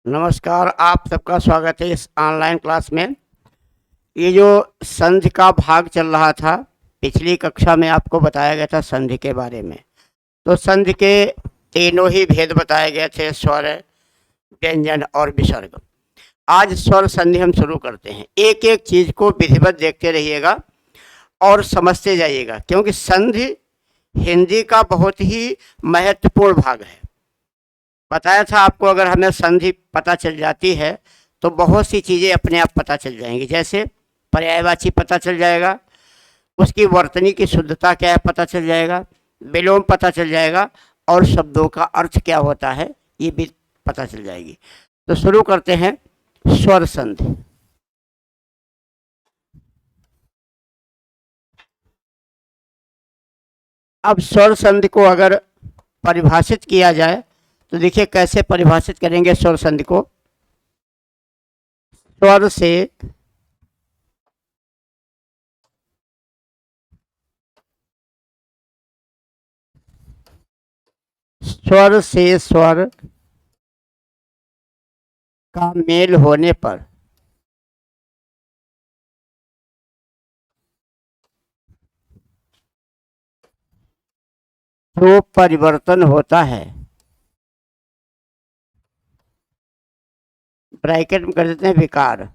नमस्कार। आप सबका स्वागत है इस ऑनलाइन क्लास में। ये जो संधि का भाग चल रहा था, पिछली कक्षा में आपको बताया गया था संधि के बारे में। तो संधि के तीनों ही भेद बताए गए थे, स्वर, व्यंजन और विसर्ग। आज स्वर संधि हम शुरू करते हैं। एक एक चीज को विधिवत देखते रहिएगा और समझते जाइएगा, क्योंकि संधि हिंदी का बहुत ही महत्वपूर्ण भाग है। बताया था आपको, अगर हमें संधि पता चल जाती है तो बहुत सी चीज़ें अपने आप पता चल जाएंगी। जैसे पर्यायवाची पता चल जाएगा, उसकी वर्तनी की शुद्धता क्या है पता चल जाएगा, विलोम पता चल जाएगा, और शब्दों का अर्थ क्या होता है ये भी पता चल जाएगी। तो शुरू करते हैं स्वर संधि। अब स्वर संधि को अगर परिभाषित किया जाए तो देखिए कैसे परिभाषित करेंगे स्वर संधि को। स्वर से स्वर का मेल होने पर जो परिवर्तन होता है, ब्रैकेट में कर देते हैं विकार,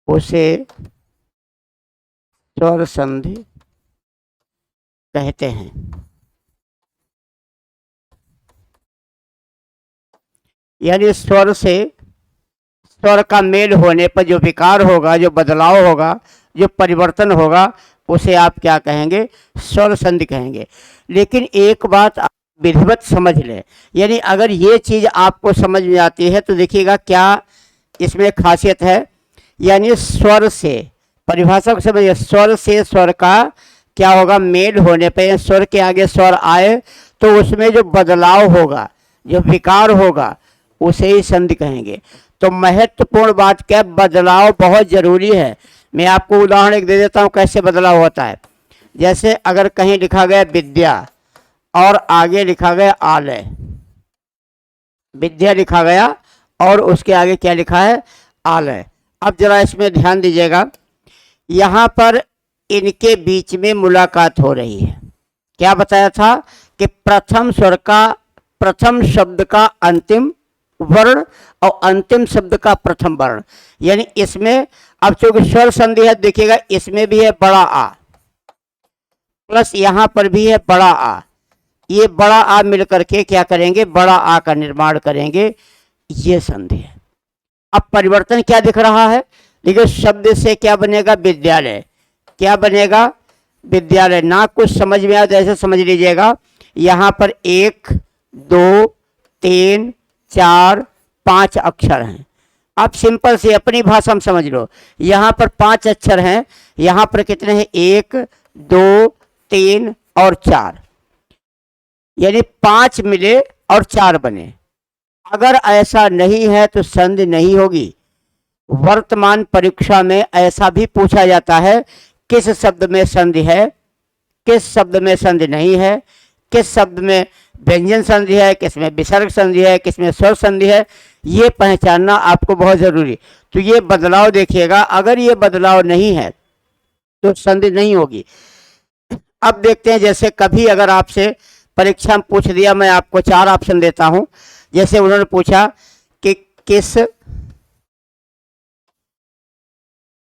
उसे स्वर संधि कहते हैं। यानी स्वर से स्वर का मेल होने पर जो विकार होगा, जो बदलाव होगा, जो परिवर्तन होगा, उसे आप क्या कहेंगे? स्वर संधि कहेंगे। लेकिन एक बात आप विधिवत समझ लें, यानी अगर ये चीज आपको समझ में आती है तो देखिएगा क्या इसमें खासियत है। यानी स्वर से, परिभाषा को समझिए, स्वर से स्वर का क्या होगा? मेल होने पर स्वर के आगे स्वर आए तो उसमें जो बदलाव होगा, जो विकार होगा, उसे ही संधि कहेंगे। तो महत्वपूर्ण बात क्या? बदलाव बहुत जरूरी है। मैं आपको उदाहरण एक दे देता हूँ कैसे बदलाव होता है। जैसे अगर कहीं लिखा गया विद्या और आगे लिखा गया आलय, विद्या लिखा गया और उसके आगे क्या लिखा है? आलय। अब जरा इसमें ध्यान दीजिएगा, यहाँ पर इनके बीच में मुलाकात हो रही है। क्या बताया था कि प्रथम स्वर का, प्रथम शब्द का अंतिम वर्ण और अंतिम शब्द का प्रथम वर्ण, यानी इसमें अब चूंकि स्वर संधि है, देखिएगा इसमें भी है बड़ा आ, प्लस यहां पर भी है बड़ा आ। ये बड़ा आ मिलकर के क्या करेंगे? बड़ा आ का निर्माण करेंगे। ये संधि है। अब परिवर्तन क्या दिख रहा है? देखिए शब्द से क्या बनेगा? विद्यालय। क्या बनेगा? विद्यालय। ना कुछ समझ में आया तो ऐसे समझ लीजिएगा, यहाँ पर 1 2 3 4 5 अक्षर हैं। आप सिंपल से अपनी भाषा में समझ लो, यहाँ पर 5 अक्षर हैं, यहाँ पर कितने हैं? 1 2 3 और 4, यानी 5 मिले और 4 बने। अगर ऐसा नहीं है तो संधि नहीं होगी। वर्तमान परीक्षा में ऐसा भी पूछा जाता है, किस शब्द में संधि है, किस शब्द में संधि नहीं है, किस शब्द में व्यंजन संधि है, किस में विसर्ग संधि है, किस में स्वर संधि है। ये पहचानना आपको बहुत जरूरी। तो ये बदलाव देखिएगा, अगर ये बदलाव नहीं है तो संधि नहीं होगी। अब देखते हैं, जैसे कभी अगर आपसे परीक्षा में पूछ दिया, मैं आपको 4 ऑप्शन देता हूं। जैसे उन्होंने पूछा कि किस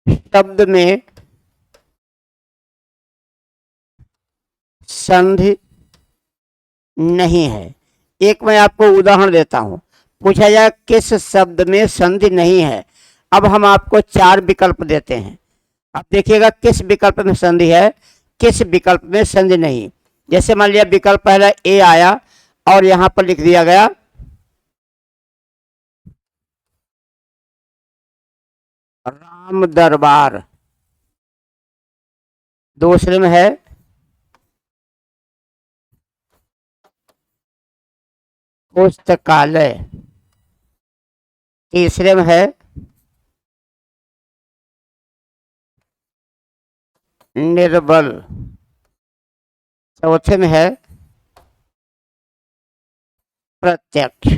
शब्द में संधि नहीं है। एक मैं आपको उदाहरण देता हूं। पूछा जाए किस शब्द में संधि नहीं है। अब हम आपको 4 विकल्प देते हैं। अब देखिएगा किस विकल्प में संधि है, किस विकल्प में संधि नहीं। जैसे मान लिया विकल्प पहला ए आया और यहां पर लिख दिया गया राम दरबार। दूसरे में है पुस्तकालय। तीसरे में है निर्बल। चौथे में है प्रत्यक्ष।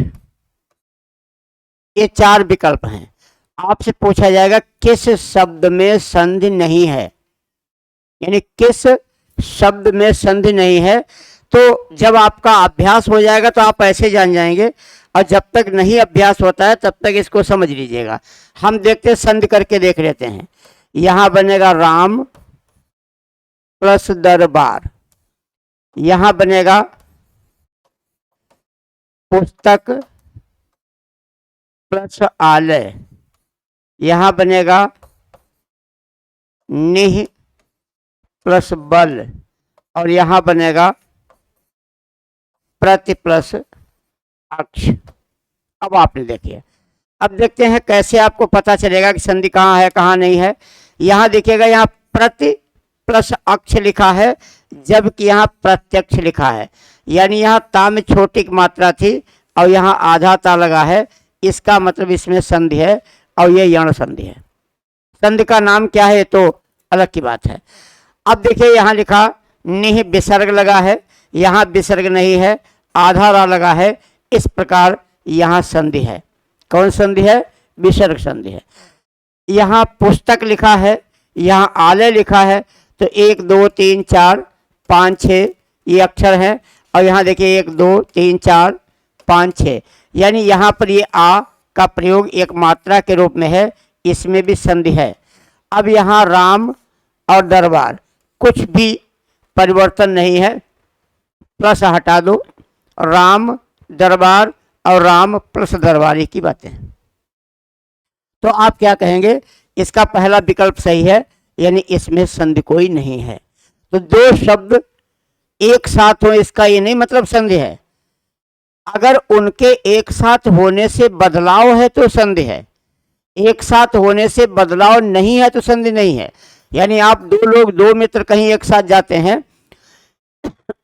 ये चार विकल्प हैं। आपसे पूछा जाएगा किस शब्द में संधि नहीं है, यानी किस शब्द में संधि नहीं है। तो जब आपका अभ्यास हो जाएगा तो आप ऐसे जान जाएंगे, और जब तक नहीं अभ्यास होता है तब तक इसको समझ लीजिएगा। हम देखते हैं, संधि करके देख लेते हैं। यहां बनेगा राम प्लस दरबार, यहां बनेगा पुस्तक प्लस आलय, यहां बनेगा निह प्लस बल, और यहां बनेगा प्रति प्लस अक्ष। अब आपने देखिए, अब देखते हैं कैसे आपको पता चलेगा कि संधि कहाँ है कहाँ नहीं है। यहाँ देखिएगा, यहाँ प्रति प्लस अक्ष लिखा है, जबकि यहाँ प्रत्यक्ष लिखा है। यानी यहाँ ता में छोटी मात्रा थी और यहाँ आधा ता लगा है, इसका मतलब इसमें संधि है, और ये यण संधि है। संधि का नाम क्या है तो अलग की बात है। अब देखिए, यहाँ लिखा निह विसर्ग लगा है, यहाँ विसर्ग नहीं है, आधा रा लगा है। इस प्रकार यहाँ संधि है। कौन संधि है? विसर्ग संधि है। यहाँ पुस्तक लिखा है, यहाँ आलय लिखा है, तो 1 2 3 4 5 6 ये अक्षर हैं, और यहाँ देखिए 1 2 3 4 5 6, यानी यहाँ पर ये आ का प्रयोग एक मात्रा के रूप में है, इसमें भी संधि है। अब यहाँ राम और दरबार कुछ भी परिवर्तन नहीं है, प्लस हटा दो, राम दरबार और राम प्लस दरबारी की बातें। तो आप क्या कहेंगे? इसका पहला विकल्प सही है, यानी इसमें संधि कोई नहीं है। तो दो शब्द एक साथ हो इसका ये नहीं मतलब संधि है। अगर उनके एक साथ होने से बदलाव है तो संधि है, एक साथ होने से बदलाव नहीं है तो संधि नहीं है। यानी आप दो लोग, दो मित्र कहीं एक साथ जाते हैं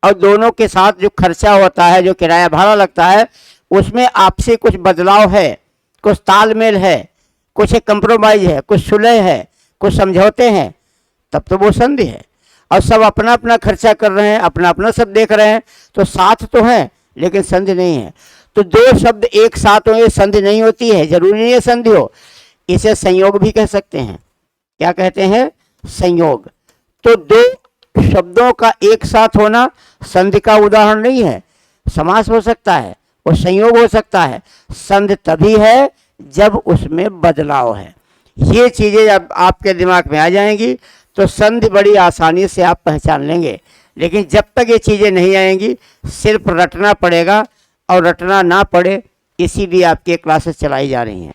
और दोनों के साथ जो खर्चा होता है, जो किराया भाड़ा लगता है, उसमें आपसे कुछ बदलाव है, कुछ तालमेल है, कुछ कंप्रोमाइज है, कुछ सुलह है, कुछ समझौते हैं, तब तो वो संधि है। और सब अपना अपना खर्चा कर रहे हैं, अपना अपना सब देख रहे हैं, तो साथ तो है लेकिन संधि नहीं है। तो दो शब्द एक साथ हो, ये संधि नहीं होती है, जरूरी नहीं है संधि हो। इसे संयोग भी कह सकते हैं। क्या कहते हैं? संयोग। तो दो शब्दों का एक साथ होना संधि का उदाहरण नहीं है। समास हो सकता है और संयोग हो सकता है। संधि तभी है जब उसमें बदलाव है। ये चीजें जब आपके दिमाग में आ जाएंगी तो संधि बड़ी आसानी से आप पहचान लेंगे। लेकिन जब तक ये चीजें नहीं आएंगी, सिर्फ रटना पड़ेगा, और रटना ना पड़े इसीलिए आपकी क्लासेस चलाई जा रही हैं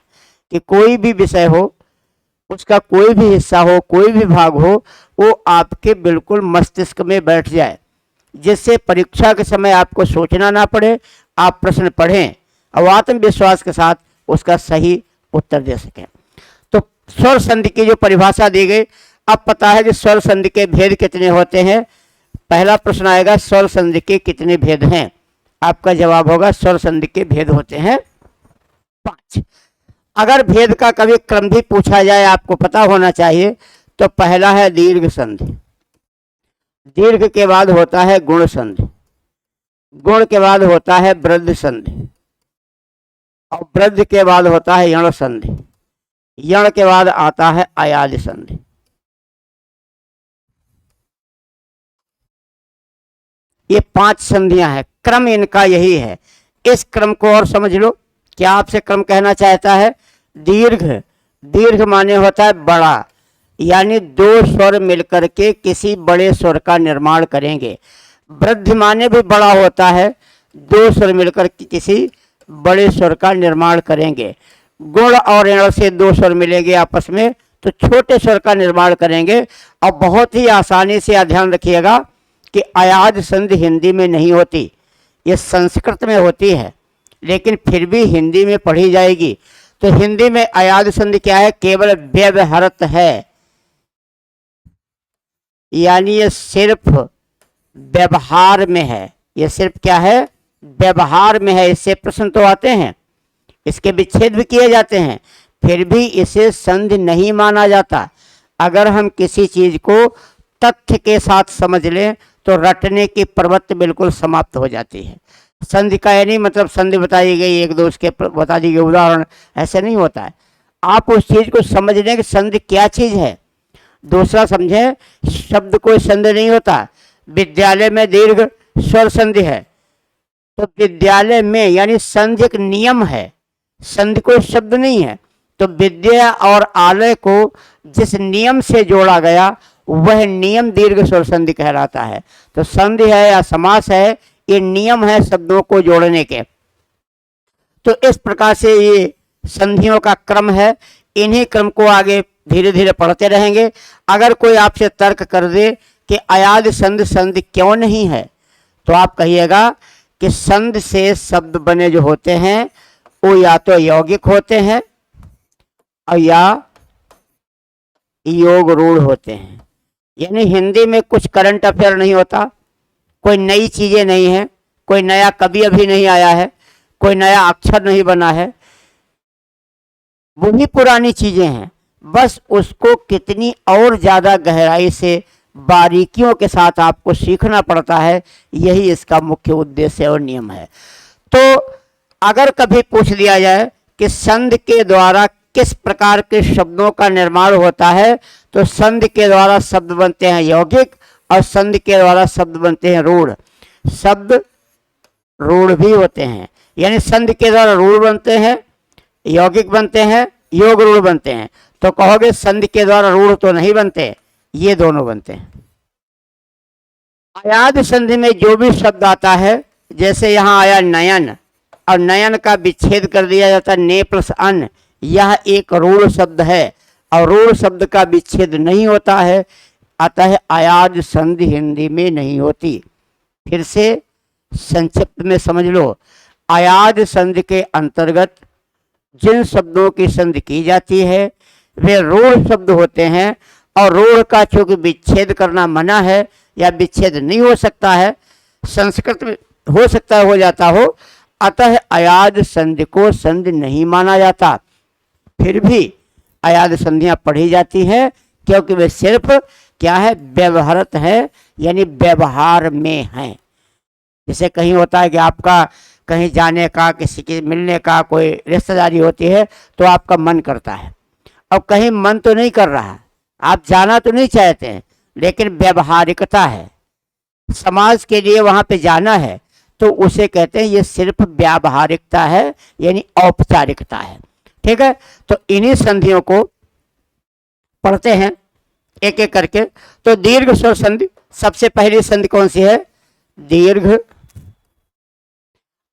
कि कोई भी विषय हो, उसका कोई भी हिस्सा हो, कोई भी भाग हो, वो आपके बिल्कुल मस्तिष्क में बैठ जाए, जिससे परीक्षा के समय आपको सोचना ना पड़े, आप प्रश्न पढ़ें और आत्मविश्वास के साथ उसका सही उत्तर दे सकें। तो स्वर संधि की जो परिभाषा दी गई, अब पता है कि स्वर संधि के भेद कितने होते हैं। पहला प्रश्न आएगा, स्वर संधि के कितने भेद हैं? आपका जवाब होगा स्वर संधि के भेद होते हैं 5। अगर भेद का कभी क्रम भी पूछा जाए, आपको पता होना चाहिए। तो पहला है दीर्घ संधि, दीर्घ के बाद होता है गुण संधि, गुण के बाद होता है वृद्ध संधि, और वृद्ध के बाद होता है यण संधि, यण के बाद आता है अयाज संधि। ये 5 संधियां हैं, क्रम इनका यही है। इस क्रम को और समझ लो। क्या आपसे क्रम कहना चाहता है? दीर्घ, दीर्घ माने होता है बड़ा, यानी दो स्वर मिलकर के किसी बड़े स्वर का निर्माण करेंगे। वृद्ध माने भी बड़ा होता है, दो स्वर मिलकर किसी बड़े स्वर का निर्माण करेंगे। गुण और यण से दो स्वर मिलेंगे आपस में तो छोटे स्वर का निर्माण करेंगे। और बहुत ही आसानी से ध्यान रखिएगा कि अयाज संधि हिंदी में नहीं होती, ये संस्कृत में होती है, लेकिन फिर भी हिंदी में पढ़ी जाएगी। तो हिंदी में अयाज संधि क्या है? केवल व्यवहारत है, यानी ये सिर्फ व्यवहार में है। ये सिर्फ क्या है? व्यवहार में है। इससे प्रश्न तो आते हैं, इसके विच्छेद भी किए जाते हैं, फिर भी इसे संधि नहीं माना जाता। अगर हम किसी चीज को तथ्य के साथ समझ लें तो रटने की प्रवृत्ति बिल्कुल समाप्त हो जाती है। संधि का ये नहीं मतलब संधि बताई गई एक दो उसके बता दी गई उदाहरण, ऐसे नहीं होता है। आप उस चीज को समझ लें कि संधि क्या चीज है। दूसरा समझे, शब्द कोई संधि नहीं होता। विद्यालय में दीर्घ स्वर संधि है, तो विद्यालय में यानी संधि एक नियम है, संधि कोई शब्द नहीं है। तो विद्या और आलय को जिस नियम से जोड़ा गया वह नियम दीर्घ स्वर संधि कहलाता है। तो संधि है या समास है, ये नियम है शब्दों को जोड़ने के। तो इस प्रकार से ये संधियों का क्रम है। इन्हीं क्रम को आगे धीरे धीरे पढ़ते रहेंगे। अगर कोई आपसे तर्क कर दे कि अयाद संधि संधि क्यों नहीं है, तो आप कहिएगा कि संधि से शब्द बने जो होते हैं वो या तो यौगिक होते हैं और या योग रूढ़ होते हैं। यानी हिंदी में कुछ करंट अफेयर नहीं होता, कोई नई चीजें नहीं है, कोई नया कवि अभी नहीं आया है, कोई नया अक्षर नहीं बना है, वही पुरानी चीजें हैं। बस उसको कितनी और ज्यादा गहराई से बारीकियों के साथ आपको सीखना पड़ता है, यही इसका मुख्य उद्देश्य और नियम है। तो अगर कभी पूछ दिया जाए कि संधि के द्वारा किस प्रकार के शब्दों का निर्माण होता है, तो संधि के द्वारा शब्द बनते हैं यौगिक और संधि के द्वारा शब्द बनते हैं रूढ़। शब्द रूढ़ भी होते हैं, यानी संधि के द्वारा रूढ़ बनते हैं, यौगिक बनते हैं, योग रूढ़ बनते हैं। तो कहोगे संधि के द्वारा रूढ़ तो नहीं बनते, ये दोनों बनते हैं। अयाद संधि में जो भी शब्द आता है, जैसे यहाँ आया नयन, और नयन का विच्छेद कर दिया जाता है ने प्लस अन, यह एक रूढ़ शब्द है और रूढ़ शब्द का विच्छेद नहीं होता है, अतः अयाद संधि हिंदी में नहीं होती। फिर से संक्षिप्त में समझ लो, अयाद संधि के अंतर्गत जिन शब्दों की संधि की जाती है वे रूढ़ शब्द होते हैं, और रूढ़ का चूंकि विच्छेद करना मना है या विच्छेद नहीं हो सकता है, संस्कृत में हो सकता है हो जाता हो, अतः अयाद संधि को संधि नहीं माना जाता। फिर भी अयाद संधियां पढ़ी जाती हैं, क्योंकि वे सिर्फ क्या है, व्यवहारत है, यानी व्यवहार में है। जैसे कहीं होता है कि आपका कहीं जाने का, किसी के मिलने का, कोई रिश्तेदारी होती है तो आपका मन करता है, अब कहीं मन तो नहीं कर रहा, आप जाना तो नहीं चाहते हैं, लेकिन व्यवहारिकता है, समाज के लिए वहां पे जाना है, तो उसे कहते हैं ये सिर्फ व्यावहारिकता है, यानी औपचारिकता है। ठीक है, तो इन्हीं संधियों को पढ़ते हैं एक एक करके। तो दीर्घ स्वर संधि, सबसे पहली संधि कौन सी है, दीर्घ।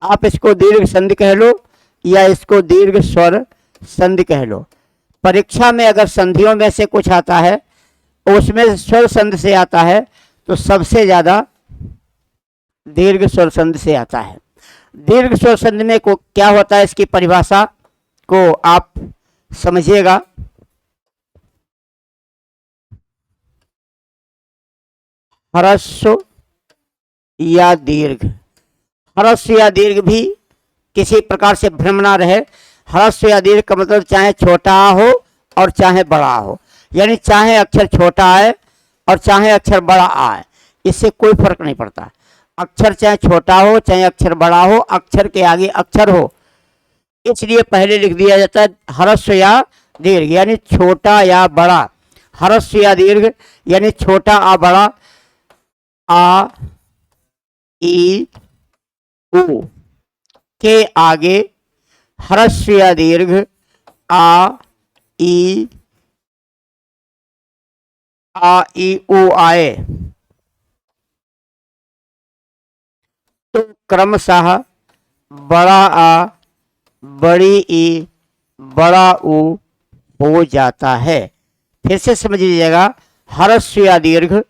आप इसको दीर्घ संधि कह लो या इसको दीर्घ स्वर संधि कह लो। परीक्षा में अगर संधियों में से कुछ आता है, उसमें स्वर संधि से आता है, तो सबसे ज्यादा दीर्घ स्वर संधि से आता है। दीर्घ स्वर संधि में को क्या होता है, इसकी परिभाषा को आप समझिएगा। ह्रस्व या दीर्घ, ह्रस्व या दीर्घ भी किसी प्रकार से भ्रम ना रहे। ह्रस्व या दीर्घ का मतलब चाहे छोटा हो और चाहे बड़ा हो, यानी चाहे अक्षर छोटा आए और चाहे अक्षर बड़ा आए, इससे कोई फर्क नहीं पड़ता। अक्षर चाहे छोटा हो चाहे अक्षर बड़ा हो, अक्षर के आगे अक्षर हो, इसलिए पहले लिख दिया जाता है ह्रस्व या दीर्घ, यानी छोटा या बड़ा। ह्रस्व या दीर्घ यानी छोटा आ बड़ा, आ ई उ के आगे ह्रस्व या दीर्घ आ ई उ आए तो क्रमशः बड़ा आ, बड़ी ई, बड़ा उ हो जाता है। फिर से समझ लीजिएगा, ह्रस्व या दीर्घ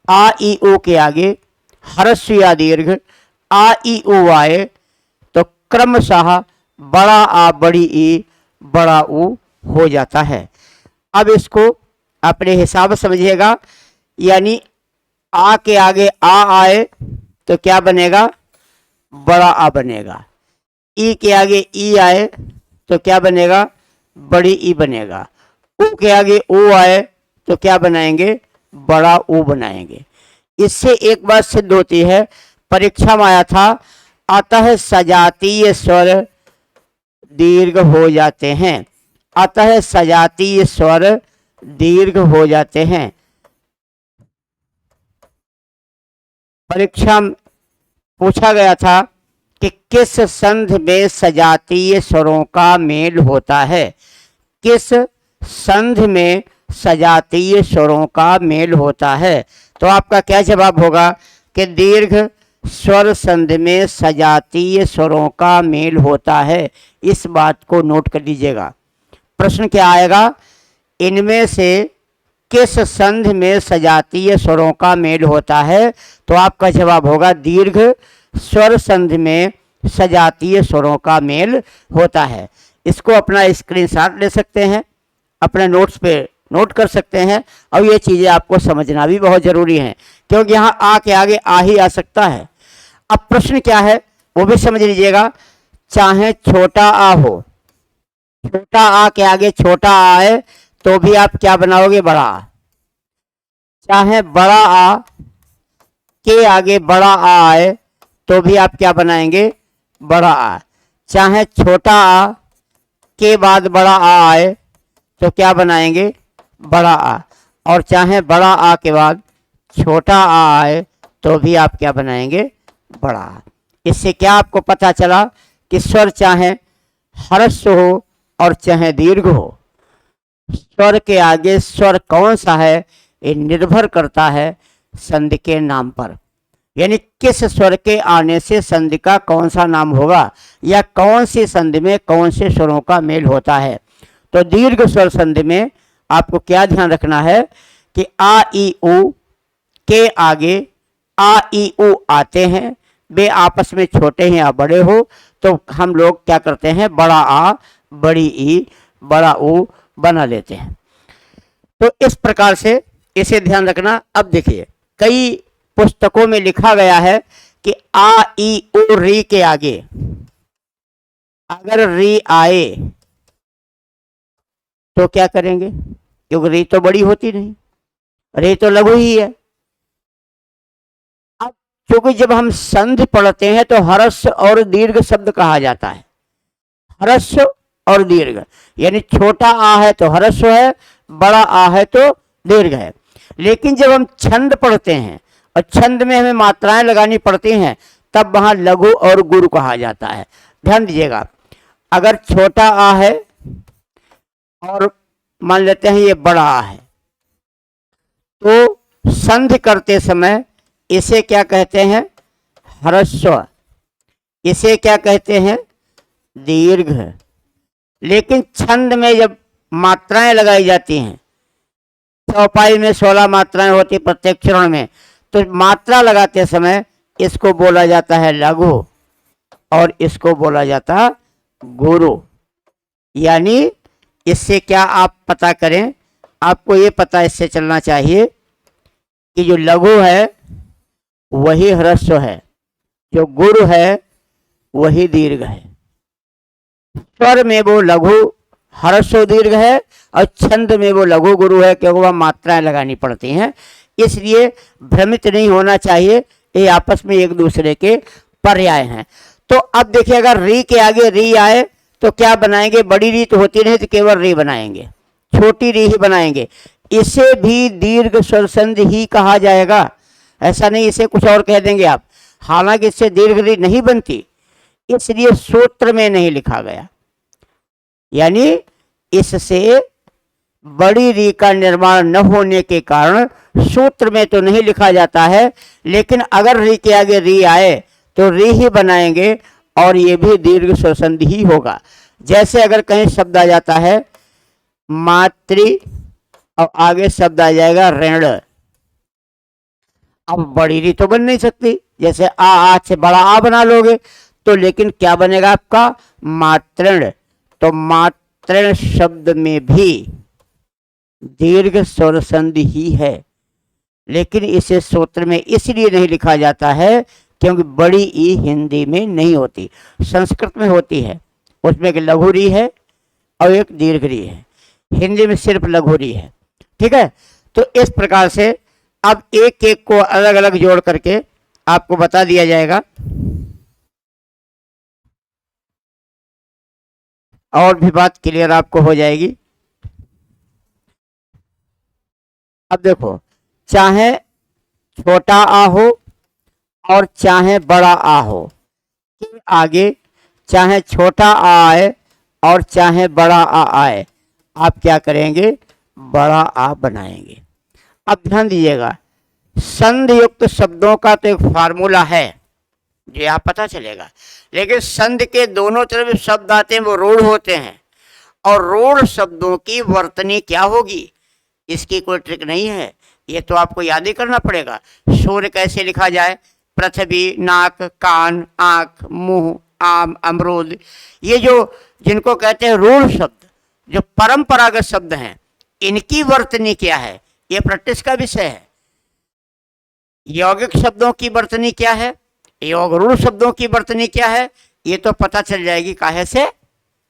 आ ई उ के आगे ह्रस्व या दीर्घ आ ई उ आए तो क्रमशः बड़ा आ, बड़ी ई, बड़ा उ हो जाता है। अब इसको अपने हिसाब से समझिएगा, यानी आ के आगे आ आए तो क्या बनेगा, बड़ा आ बनेगा। ई के आगे ई आए तो क्या बनेगा, बड़ी ई बनेगा। उ के आगे उ आए तो क्या बनाएंगे, बड़ा उ बनाएंगे। इससे एक बात सिद्ध होती है, परीक्षा में आया था अतः सजातीय स्वर दीर्घ हो जाते हैं। अतः सजातीय स्वर दीर्घ हो जाते हैं। परीक्षा में पूछा गया था कि किस संधि में सजातीय स्वरों का मेल होता है। किस संधि में सजातीय स्वरों का मेल होता है? तो आपका क्या जवाब होगा कि दीर्घ स्वर संधि में सजातीय स्वरों का मेल होता है। इस बात को नोट कर लीजिएगा। प्रश्न क्या आएगा, इनमें से किस संधि में सजातीय स्वरों का मेल होता है? तो आपका जवाब होगा दीर्घ स्वर संधि में सजातीय स्वरों का मेल होता है। इसको अपना स्क्रीनशॉट ले सकते हैं, अपने नोट्स पे नोट कर सकते हैं। और ये चीज़ें आपको समझना भी बहुत ज़रूरी है, क्योंकि यहाँ आ के आगे आ ही आ सकता है। अब प्रश्न क्या है वो भी समझ लीजिएगा। चाहे छोटा आ हो, छोटा आ के आगे छोटा आ आए तो भी आप क्या बनाओगे, बड़ा आ। चाहे बड़ा आ के आगे बड़ा आ आए तो भी आप क्या बनाएंगे, बड़ा आ। चाहे छोटा आ के बाद बड़ा आ आए तो क्या बनाएंगे, बड़ा आ। और चाहे बड़ा आ के बाद छोटा आ आए तो भी आप क्या बनाएंगे, बड़ा आ। इससे क्या आपको पता चला कि स्वर चाहे ह्रस्व हो और चाहे दीर्घ हो, स्वर के आगे स्वर कौन सा है ये निर्भर करता है संधि के नाम पर। यानी किस स्वर के आने से संधि का कौन सा नाम होगा, या कौन सी संधि में कौन से स्वरों का मेल होता है। तो दीर्घ स्वर संधि में आपको क्या ध्यान रखना है कि आ ई उ के आगे आ ई उ आते हैं, वे आपस में छोटे हैं या बड़े हो तो हम लोग क्या करते हैं, बड़ा आ बड़ी ई बड़ा ऊ बना लेते हैं। तो इस प्रकार से इसे ध्यान रखना। अब देखिए कई पुस्तकों में लिखा गया है कि आ ई उ री के आगे अगर री आए तो क्या करेंगे, क्योंकि री तो बड़ी होती नहीं, री तो लघु ही है। अब क्योंकि जब हम संधि पढ़ते हैं तो ह्रस्व और दीर्घ शब्द कहा जाता है। ह्रस्व और दीर्घ, यानी छोटा आ है तो ह्रस्व है, बड़ा आ है तो दीर्घ है। लेकिन जब हम छंद पढ़ते हैं और छंद में हमें मात्राएं लगानी पड़ती हैं तब वहां लघु और गुरु कहा जाता है। ध्यान दीजिएगा, अगर छोटा आ है और मान लेते हैं ये बड़ा आ है तो संधि करते समय इसे क्या कहते हैं, ह्रस्व, इसे क्या कहते हैं, दीर्घ। लेकिन छंद में जब मात्राएं लगाई जाती हैं, चौपाई में 16 मात्राएं होती प्रत्येक चरण में, तो मात्रा लगाते समय इसको बोला जाता है लघु और इसको बोला जाता है गुरु। यानी इससे क्या आप पता करें, आपको ये पता इससे चलना चाहिए कि जो लघु है वही ह्रस्व है, जो गुरु है वही दीर्घ है। स्वर में वो लघु ह्रस्व दीर्घ है और छंद में वो लघु गुरु है, क्योंकि वह मात्राएं लगानी पड़ती हैं। इसलिए भ्रमित नहीं होना चाहिए, ये आपस में एक दूसरे के पर्याय हैं। तो अब देखिए अगर री के आगे री आए तो क्या बनाएंगे, बड़ी री तो होती नहीं तो केवल री बनाएंगे, छोटी री ही बनाएंगे। इसे भी दीर्घ स्वर संधि ही कहा जाएगा, ऐसा नहीं इसे कुछ और कह देंगे आप। हालांकि इससे दीर्घ री नहीं बनती, इसलिए सूत्र में नहीं लिखा गया। यानी इससे बड़ी री का निर्माण न होने के कारण सूत्र में तो नहीं लिखा जाता है, लेकिन अगर री के आगे री आए तो री ही बनाएंगे और ये भी दीर्घ स्वर संधि ही होगा। जैसे अगर कहीं शब्द आ जाता है मातृ और आगे शब्द आ जाएगा ऋण, अब बड़ी री तो बन नहीं सकती, जैसे आ से बड़ा आ बना लोगे तो, लेकिन क्या बनेगा आपका मातृण। तो मातृण शब्द में भी दीर्घ स्वर संधि ही है, लेकिन इसे सूत्र में इसलिए नहीं लिखा जाता है क्योंकि बड़ी ई हिंदी में नहीं होती, संस्कृत में होती है। उसमें एक लघु री है और एक दीर्घ री है, हिंदी में सिर्फ लघु री है। ठीक है, तो इस प्रकार से अब एक एक को अलग अलग जोड़ करके आपको बता दिया जाएगा। और भी बात क्लियर आपको हो जाएगी। अब देखो, चाहे छोटा आ हो और चाहे बड़ा आ हो, के आगे चाहे छोटा आ आए और चाहे बड़ा आ आए, आप क्या करेंगे, बड़ा आ बनाएंगे। अब ध्यान दीजिएगा, संधि युक्त शब्दों का तो एक फार्मूला है जो यहाँ पता चलेगा, लेकिन संधि के दोनों तरफ शब्द आते हैं वो रूढ़ होते हैं, और रूढ़ शब्दों की वर्तनी क्या होगी, इसकी कोई ट्रिक नहीं है, ये तो आपको याद ही करना पड़ेगा। सूर्य कैसे लिखा जाए, पृथ्वी, नाक, कान, आंख, मुंह, आम, अमरूद, ये जो जिनको कहते हैं रूढ़ शब्द, जो परंपरागत शब्द हैं, इनकी वर्तनी क्या है, ये प्रैक्टिस का विषय है। यौगिक शब्दों की वर्तनी क्या है, योग रूढ़ शब्दों की वर्तनी क्या है, ये तो पता चल जाएगी काहे से,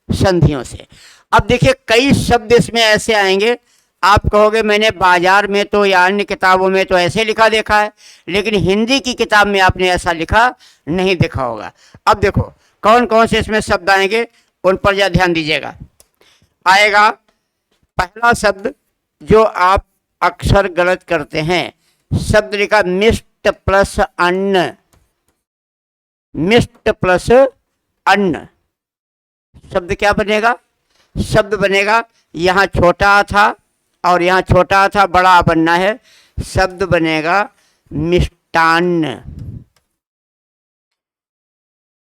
संधियों से। अब देखिए, कई शब्द इसमें ऐसे आएंगे, आप कहोगे मैंने बाजार में तो या अन्य किताबों में तो ऐसे लिखा देखा है, लेकिन हिंदी की किताब में आपने ऐसा लिखा नहीं देखा होगा। अब देखो कौन कौन से इसमें शब्द आएंगे, उन पर ज्यादा ध्यान दीजिएगा। आएगा पहला शब्द जो आप अक्सर गलत करते हैं, शब्द लिखा मिष्ट प्लस अन्न, मिष्ट प्लस अन्न, शब्द क्या बनेगा, शब्द बनेगा, यहाँ छोटा था और यहाँ छोटा था, बड़ा बनना है, शब्द बनेगा मिष्टान्न,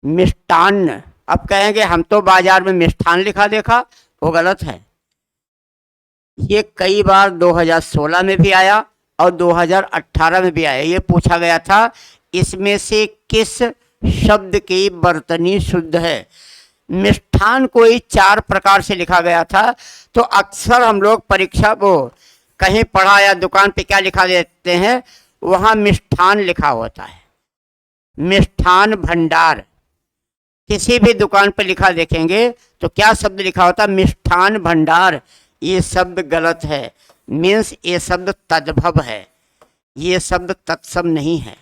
मिष्टान्न। अब कहेंगे हम तो बाजार में मिष्ठान लिखा देखा, वो गलत है। ये कई बार 2016 में भी आया और 2018 में भी आया, ये पूछा गया था इसमें से किस शब्द की वर्तनी शुद्ध है। मिष्ठान को ही 4 प्रकार से लिखा गया था, तो अक्सर हम लोग परीक्षा वो कहीं पढ़ा या दुकान पे क्या लिखा देते हैं, वहाँ मिष्ठान लिखा होता है, मिष्ठान भंडार। किसी भी दुकान पर लिखा देखेंगे तो क्या शब्द लिखा होता, मिष्ठान भंडार। ये शब्द गलत है, मीन्स ये शब्द तद्भव है, ये शब्द तत्सम नहीं है।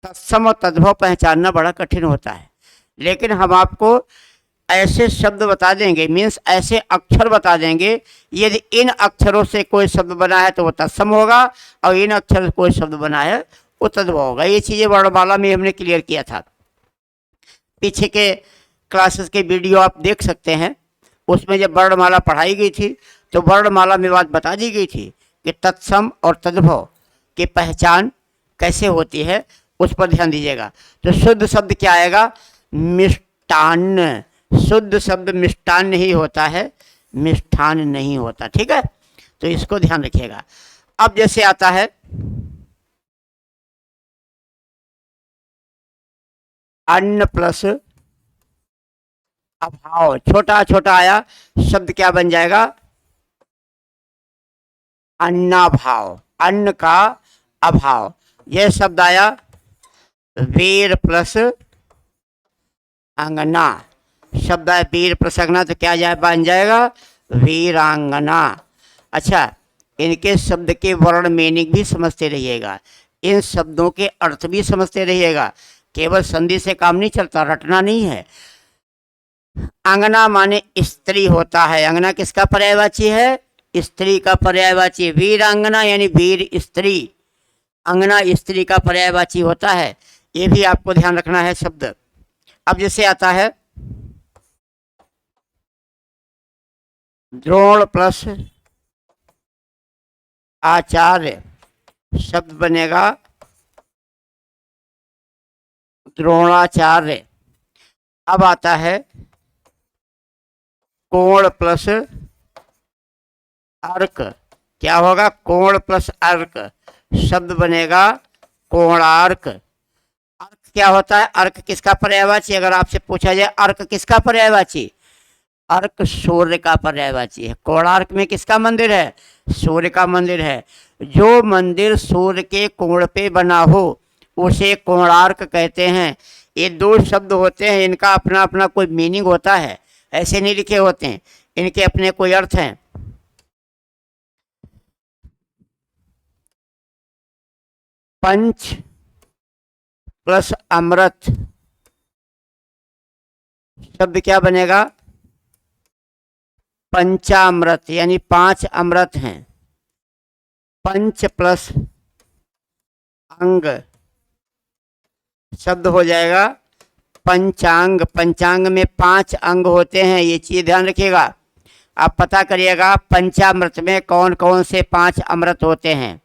तत्सम और तद्भव पहचानना बड़ा कठिन होता है, लेकिन हम आपको ऐसे शब्द बता देंगे, मीन्स ऐसे अक्षर बता देंगे, यदि इन अक्षरों से कोई शब्द बना है तो वो तत्सम होगा, और इन अक्षर से कोई शब्द बना है वो तद्भव होगा। ये चीज़ें वर्णमाला में हमने क्लियर किया था, पीछे के क्लासेस के वीडियो आप देख सकते हैं, उसमें जब वर्णमाला पढ़ाई गई थी तो वर्णमाला में बात बता दी गई थी कि तत्सम और तद्भव की पहचान कैसे होती है, उस पर ध्यान दीजिएगा। तो शुद्ध शब्द क्या आएगा, मिष्टान्न। शुद्ध शब्द मिष्टान्न ही होता है, मिष्ठान नहीं होता, ठीक है, तो इसको ध्यान रखिएगा। अब जैसे आता है अन्न प्लस अभाव, छोटा छोटा आया, शब्द क्या बन जाएगा, अन्नाभाव, अन्न का अभाव। यह शब्द आया वीर प्लस अंगना, शब्द है वीर प्लस अंगना, तो क्या जाए बन जाएगा वीरांगना। अच्छा, इनके शब्द के वर्ण मीनिंग भी समझते रहिएगा, इन शब्दों के अर्थ भी समझते रहिएगा, केवल संधि से काम नहीं चलता, रटना नहीं है। अंगना माने स्त्री होता है, अंगना किसका पर्यायवाची है, स्त्री का पर्यायवाची। वीरांगना यानी वीर स्त्री, अंगना स्त्री का पर्यायवाची होता है, ये भी आपको ध्यान रखना है शब्द। अब जैसे आता है द्रोण प्लस आचार्य, शब्द बनेगा द्रोणाचार्य। अब आता है कोण प्लस अर्क, क्या होगा, कोण प्लस अर्क, शब्द बनेगा कोणार्क। अर्क क्या होता है, अर्क किसका पर्यायवाची, अगर आपसे पूछा जाए अर्क किसका पर्यायवाची, अर्क सूर्य का पर्यायवाची है। कोणार्क में किसका मंदिर है, सूर्य का मंदिर है। जो मंदिर सूर्य के कोण पे बना हो उसे कोणार्क कहते हैं। ये 2 शब्द होते हैं, इनका अपना अपना कोई मीनिंग होता है, ऐसे नहीं लिखे होते हैं, इनके अपने कोई अर्थ हैं। पंच प्लस अमृत, शब्द क्या बनेगा पंचामृत यानी 5 अमृत हैं। पंच प्लस अंग शब्द हो जाएगा पंचांग। पंचांग में 5 अंग होते हैं, ये चीज ध्यान रखिएगा। आप पता करिएगा पंचामृत में कौन कौन से 5 अमृत होते हैं।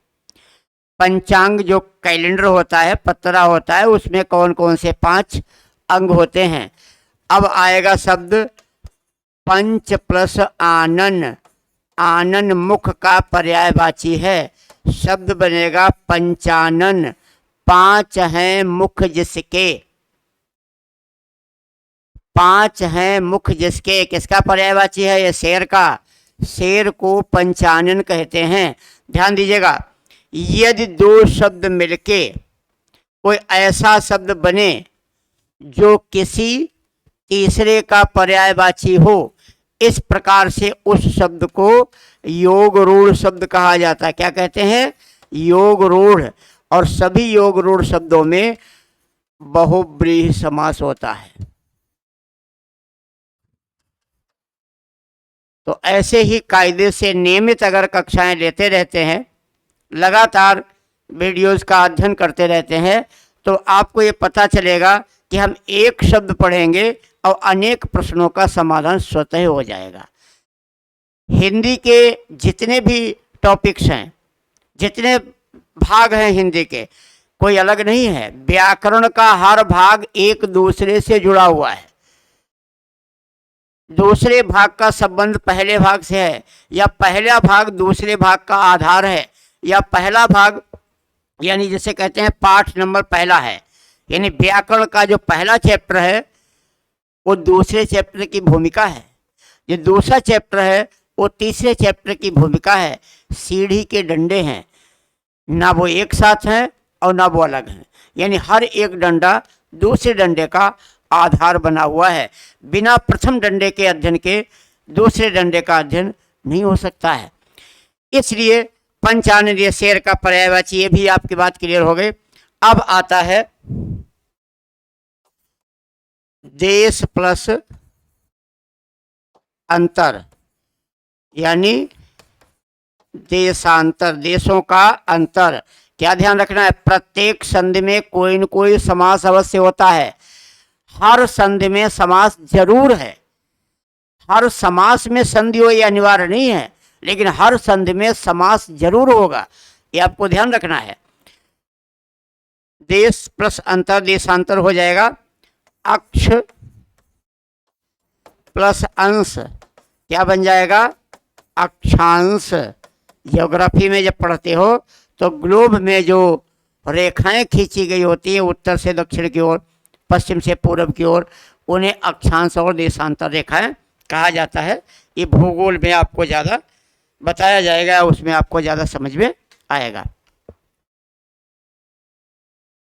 पंचांग जो कैलेंडर होता है, पत्रा होता है, उसमें कौन कौन से 5 अंग होते हैं। अब आएगा शब्द पंच प्लस आनन। आनन मुख का पर्यायवाची है, शब्द बनेगा पंचानन। 5 हैं मुख जिसके, 5 हैं मुख जिसके, किसका पर्यायवाची है? ये शेर का। शेर को पंचानन कहते हैं। ध्यान दीजिएगा, यदि 2 शब्द मिलके कोई ऐसा शब्द बने जो किसी तीसरे का पर्यायवाची हो, इस प्रकार से उस शब्द को योग रूढ़ शब्द कहा जाता है। क्या कहते हैं? योग रूढ़। और सभी योग रूढ़ शब्दों में बहुब्रीहि समास होता है। तो ऐसे ही कायदे से नियमित अगर कक्षाएं लेते रहते हैं, लगातार वीडियोस का अध्ययन करते रहते हैं, तो आपको ये पता चलेगा कि हम एक शब्द पढ़ेंगे और अनेक प्रश्नों का समाधान स्वतः हो जाएगा। हिंदी के जितने भी टॉपिक्स हैं, जितने भाग हैं हिंदी के, कोई अलग नहीं है। व्याकरण का हर भाग एक दूसरे से जुड़ा हुआ है। दूसरे भाग का संबंध पहले भाग से है, या पहला भाग दूसरे भाग का आधार है, या पहला भाग यानी जिसे कहते हैं पाठ नंबर पहला है। यानी व्याकरण का जो पहला चैप्टर है वो दूसरे चैप्टर की भूमिका है, जो दूसरा चैप्टर है वो तीसरे चैप्टर की भूमिका है। सीढ़ी के डंडे हैं, ना वो एक साथ हैं और ना वो अलग हैं। यानी हर एक डंडा दूसरे डंडे का आधार बना हुआ है। बिना प्रथम डंडे के अध्ययन के दूसरे डंडे का अध्ययन नहीं हो सकता है। इसलिए पंचानन ये शेर का पर्यायवाची, ये भी आपकी बात क्लियर हो गई। अब आता है देश प्लस अंतर, यानी देशांतर, देशों का अंतर। क्या ध्यान रखना है? प्रत्येक संधि में कोई न कोई समास अवश्य होता है। हर संधि में समास जरूर है। हर समास में संधि हो ये अनिवार्य नहीं है, लेकिन हर संधि में समास जरूर होगा, ये आपको ध्यान रखना है। देश प्लस अंतर, देशांतर हो जाएगा। अक्ष प्लस अंश, क्या बन जाएगा? अक्षांश। ज्योग्राफी में जब पढ़ते हो तो ग्लोब में जो रेखाएं खींची गई होती हैं उत्तर से दक्षिण की ओर, पश्चिम से पूर्व की ओर, उन्हें अक्षांश और देशांतर रेखाएं कहा जाता है। ये भूगोल में आपको ज़्यादा बताया जाएगा, उसमें आपको ज़्यादा समझ में आएगा।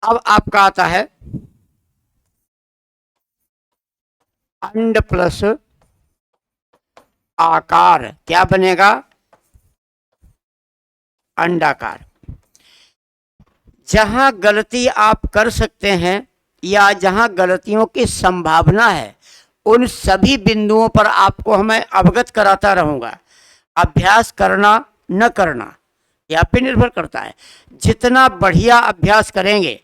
अब आपका आता है अंड प्लस आकार, क्या बनेगा? अंडाकार। जहां गलती आप कर सकते हैं या जहां गलतियों की संभावना है, उन सभी बिंदुओं पर आपको मैं अवगत कराता रहूंगा। अभ्यास करना न करना ये आप पे निर्भर करता है। जितना बढ़िया अभ्यास करेंगे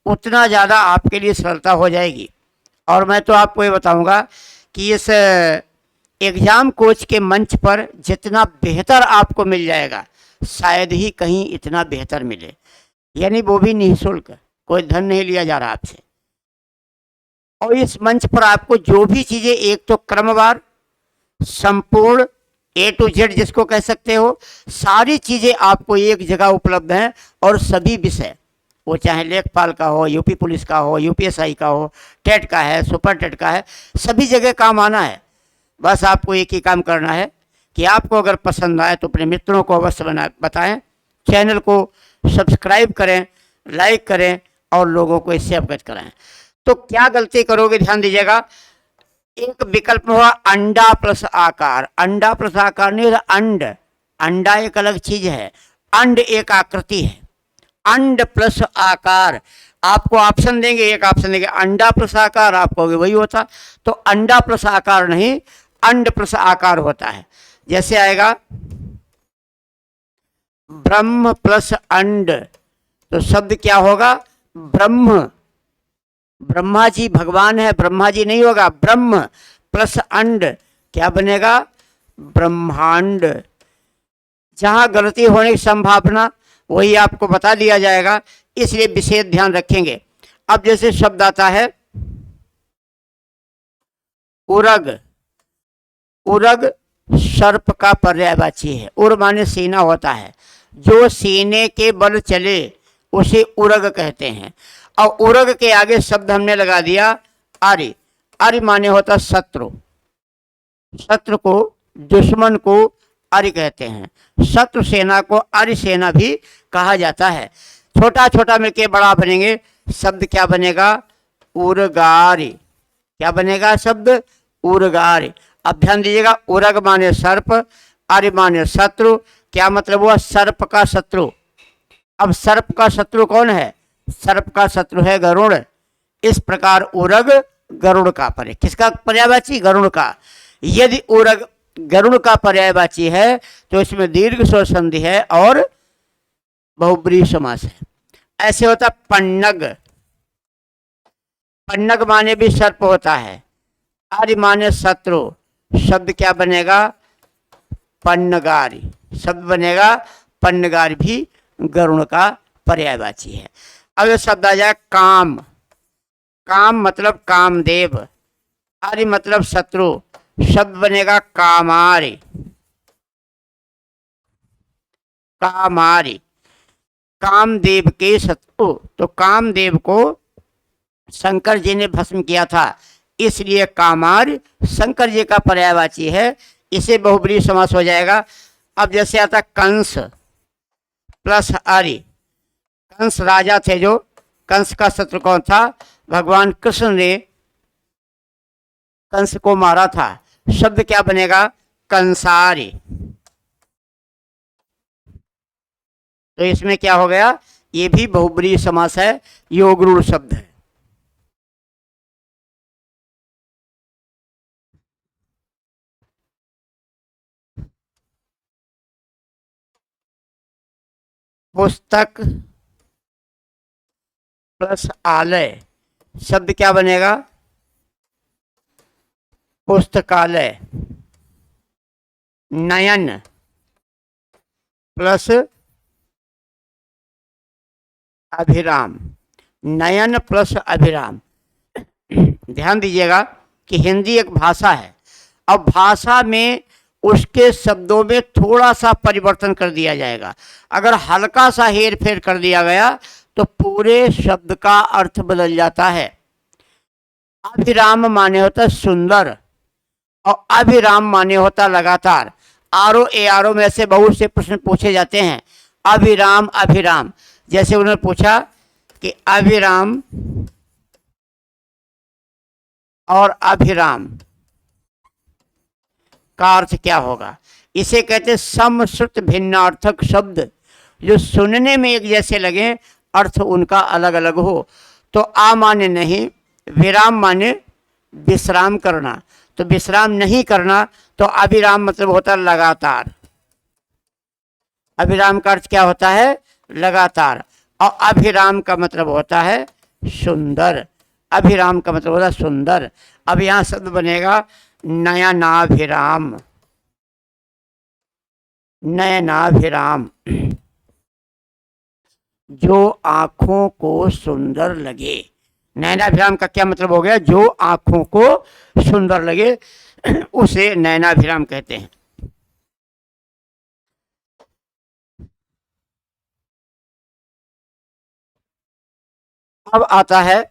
उतना ज़्यादा आपके लिए सरलता हो जाएगी। और मैं तो आपको ये बताऊंगा कि इस एग्ज़ाम कोच के मंच पर जितना बेहतर आपको मिल जाएगा, शायद ही कहीं इतना बेहतर मिले। यानी वो भी निःशुल्क, कोई धन नहीं लिया जा रहा आपसे। और इस मंच पर आपको जो भी चीज़ें, एक तो क्रमवार संपूर्ण A to Z जिसको कह सकते हो, सारी चीज़ें आपको एक जगह उपलब्ध हैं। और सभी विषय, वो चाहे लेखपाल का हो, यूपी पुलिस का हो, यूपीएसआई का हो, टेट का है, सुपर टेट का है, सभी जगह काम आना है। बस आपको एक ही काम करना है कि आपको अगर पसंद आए तो अपने मित्रों को अवश्य बताएं, चैनल को सब्सक्राइब करें, लाइक करें और लोगों को इससे अवगत कराएं। तो क्या गलती करोगे, ध्यान दीजिएगा। एक विकल्प हुआ अंडा प्लस आकार। अंडा प्लस आकार नहीं होता, अंड। अंडा एक अलग चीज है, अंड एक आकृति है। अंड प्लस आकार, आपको ऑप्शन देंगे, एक ऑप्शन देंगे अंडा प्लस आकार, आप कहोगे वही होता। तो अंडा प्लस आकार नहीं, अंड प्लस आकार होता है। जैसे आएगा ब्रह्म प्लस अंड, तो शब्द क्या होगा? ब्रह्म। ब्रह्मा जी भगवान है, ब्रह्मा जी नहीं होगा। ब्रह्म प्लस अंड क्या बनेगा? ब्रह्मांड। जहां गलती होने की संभावना वही आपको बता दिया जाएगा, इसलिए विशेष ध्यान रखेंगे। अब जैसे शब्द आता है उरग। उरग सर्प का पर्यायवाची है। उर माने सीना होता है, जो सीने के बल चले उसे उरग कहते हैं। और उरग के आगे शब्द हमने लगा दिया आर्य। आर्य माने होता शत्रु। शत्रु को, दुश्मन को आर्य कहते हैं। शत्रु सेना को आर्य सेना भी कहा जाता है। छोटा छोटा मिलके बड़ा बनेंगे, शब्द क्या बनेगा? उरगार्य। क्या बनेगा शब्द? उरगार्य। अब ध्यान दीजिएगा, उरग माने सर्प, आर्य माने शत्रु। क्या मतलब हुआ? सर्प का शत्रु। अब सर्प का शत्रु कौन है? सर्प का शत्रु है गरुड़। इस प्रकार उरग गरुड़ का पर्याय। किसका पर्यायवाची? गरुड़ का। यदि उरग गरुड़ का पर्यायवाची है तो इसमें दीर्घ स्वर संधि है और बहुब्रीहि समास है। ऐसे होता पन्नग। पन्नग माने भी सर्प होता है, आर्य माने शत्रु। शब्द क्या बनेगा? पन्नगारी। शब्द बनेगा पन्नगारी, भी गरुड़ का पर्यायवाची है। अब ये शब्द आ जाए काम। काम मतलब कामदेव, आर्य मतलब शत्रु। शब्द बनेगा कामार्य। कामार्य कामदेव के शत्रु। तो कामदेव को शंकर जी ने भस्म किया था, इसलिए कामार्य शंकर जी का पर्यायवाची है। इसे बहुब्रीहि समास हो जाएगा। अब जैसे आता कंस प्लस आर्य। कंस राजा थे, जो कंस का शत्रु कौन था? भगवान कृष्ण ने कंस को मारा था। शब्द क्या बनेगा? कंसार्य। तो इसमें क्या हो गया? ये भी बहुब्रीहि समास है, योगरूढ़ शब्द है। पुस्तक प्लस आलय। शब्द क्या बनेगा? पुस्तकालय। नयन प्लस अभिराम। नयन प्लस अभिराम। ध्यान दीजिएगा कि हिंदी एक भाषा है। अब भाषा में उसके शब्दों में थोड़ा सा परिवर्तन कर दिया जाएगा। अगर हल्का सा हेर फेर कर दिया गया तो पूरे शब्द का अर्थ बदल जाता है। अभिराम माने होता सुंदर और अभिराम माने होता लगातार। आरो ए आरो में से बहुत से प्रश्न पूछे जाते हैं। अभिराम अभिराम, जैसे उन्होंने पूछा कि अभिराम और अभिराम का अर्थ क्या होगा? इसे कहते समश्रुत भिन्नार्थक शब्द, जो सुनने में एक जैसे लगे, अर्थ उनका अलग अलग हो। तो आ माने नहीं, विराम माने विश्राम करना, तो विश्राम नहीं करना, तो अभिराम मतलब होता है लगातार। अभिराम का अर्थ क्या होता है? लगातार। और अभिराम का मतलब होता है सुंदर। अभिराम का मतलब होता है सुंदर। अब यहाँ शब्द बनेगा नयनाभिराम। नयनाभिराम, जो आंखों को सुंदर लगे। नयनाभिराम का क्या मतलब हो गया? जो आंखों को सुंदर लगे उसे नयनाभिराम कहते हैं। अब आता है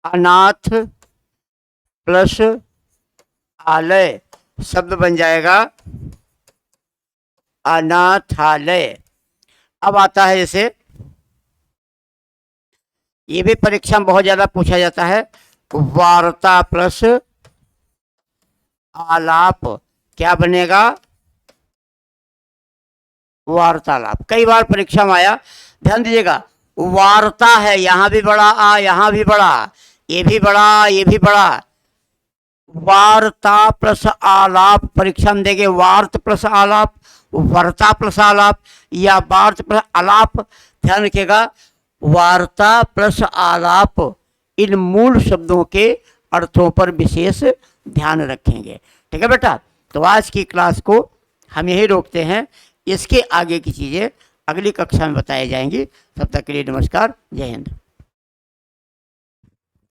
अनाथ प्लस आलय। शब्द बन जाएगा अनाथालय। अब आता है जैसे, ये भी परीक्षा में बहुत ज्यादा पूछा जाता है, वार्ता प्लस आलाप। क्या बनेगा? वार्तालाप। कई बार परीक्षा में आया, ध्यान दीजिएगा। वार्ता है, यहाँ भी बड़ा आ, यहाँ भी बड़ा, ये भी बड़ा, ये भी बड़ा। वार्ता प्लस आलाप, परीक्षा में देंगे वार्त प्लस आलाप, वार्ता प्लस आलाप या वार्त प्लस आलाप। ध्यान रखिएगा, वार्ता प्लस आलाप, इन मूल शब्दों के अर्थों पर विशेष ध्यान रखेंगे। ठीक है बेटा, तो आज की क्लास को हम यही रोकते हैं। इसके आगे की चीज़ें अगली कक्षा में बताई जाएंगी। तब तक के लिए नमस्कार, जय हिंद।